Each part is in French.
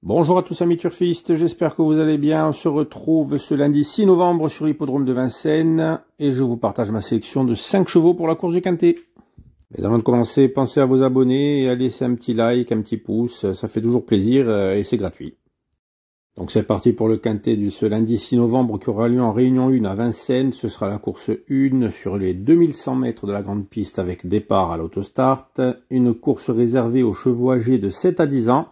Bonjour à tous amis turfistes, j'espère que vous allez bien. On se retrouve ce lundi 6 novembre sur l'hippodrome de Vincennes et je vous partage ma sélection de 5 chevaux pour la course du Quintet. Mais avant de commencer, pensez à vous abonner et à laisser un petit like, un petit pouce, ça fait toujours plaisir et c'est gratuit. Donc c'est parti pour le Quintet de ce lundi 6 novembre qui aura lieu en Réunion 1 à Vincennes. Ce sera la course 1 sur les 2100 mètres de la grande piste avec départ à l'autostart. Une course réservée aux chevaux âgés de 7 à 10 ans.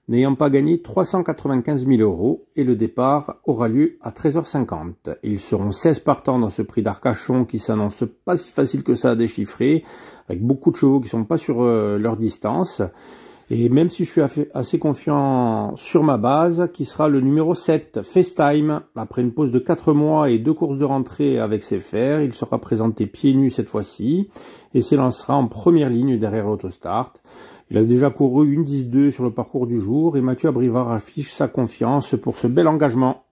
N'ayant pas gagné 395 000 € et le départ aura lieu à 13h50. Ils seront 16 partants dans ce prix d'Arcachon qui s'annonce pas si facile que ça à déchiffrer, avec beaucoup de chevaux qui sont pas sur leur distance. Et même si je suis assez confiant sur ma base, qui sera le numéro 7, FaceTime, après une pause de 4 mois et 2 courses de rentrée avec ses fers, il sera présenté pieds nus cette fois-ci et s'élancera en première ligne derrière l'autostart. Il a déjà couru une 10-2 sur le parcours du jour et Mathieu Abrivard affiche sa confiance pour ce bel engagement.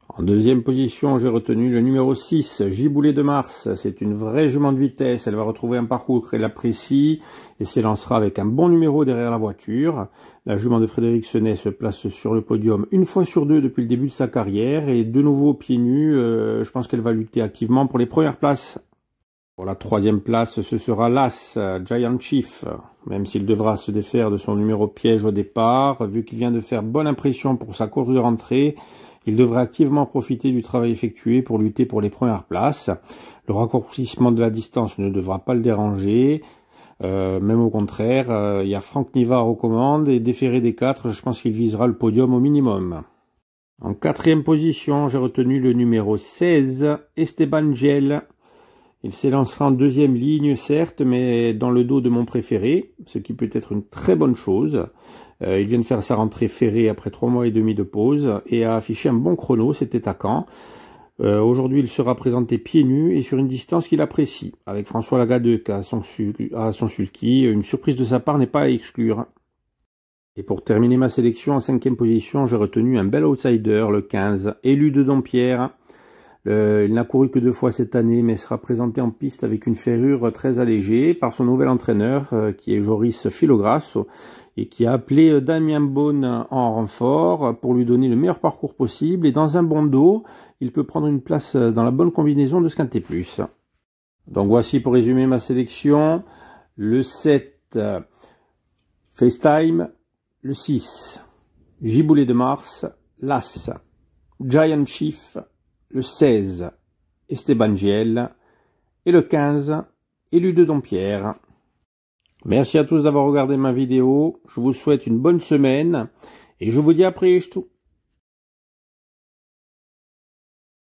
En deuxième position, j'ai retenu le numéro 6, Giboulet de Mars. C'est une vraie jument de vitesse. Elle va retrouver un parcours qu'elle apprécie et s'élancera avec un bon numéro derrière la voiture. La jument de Frédéric Senet se place sur le podium une fois sur deux depuis le début de sa carrière et de nouveau pieds nus. Je pense qu'elle va lutter activement pour les premières places. Pour la troisième place, ce sera l'As, Giant Chief, même s'il devra se défaire de son numéro piège au départ. Vu qu'il vient de faire bonne impression pour sa course de rentrée, il devrait activement profiter du travail effectué pour lutter pour les premières places. Le raccourcissement de la distance ne devra pas le déranger, même au contraire. Il y a Franck Nivard aux commandes et déféré des 4, je pense qu'il visera le podium au minimum. En quatrième position, j'ai retenu le numéro 16, Esteban Giel. Il s'élancera en deuxième ligne, certes, mais dans le dos de mon préféré, ce qui peut être une très bonne chose. Il vient de faire sa rentrée ferrée après 3 mois et demi de pause et a affiché un bon chrono, c'était à Caen. Aujourd'hui, il sera présenté pieds nus et sur une distance qu'il apprécie. Avec François Lagadec à son sulky, une surprise de sa part n'est pas à exclure. Et pour terminer ma sélection, en cinquième position, j'ai retenu un bel outsider, le 15, Élu de Dompierre. Il n'a couru que 2 fois cette année, mais sera présenté en piste avec une ferrure très allégée par son nouvel entraîneur, qui est Joris Filograsso, et qui a appelé Damien Beaune en renfort pour lui donner le meilleur parcours possible. Et dans un bon dos, il peut prendre une place dans la bonne combinaison de ce Quintet Plus. Donc voici pour résumer ma sélection. Le 7, FaceTime. Le 6, Giboulet de Mars. l'As, Giant Chief. Le 16, Esteban Giel, et le 15, Élu de Dompierre. Merci à tous d'avoir regardé ma vidéo, je vous souhaite une bonne semaine, et je vous dis à très bientôt.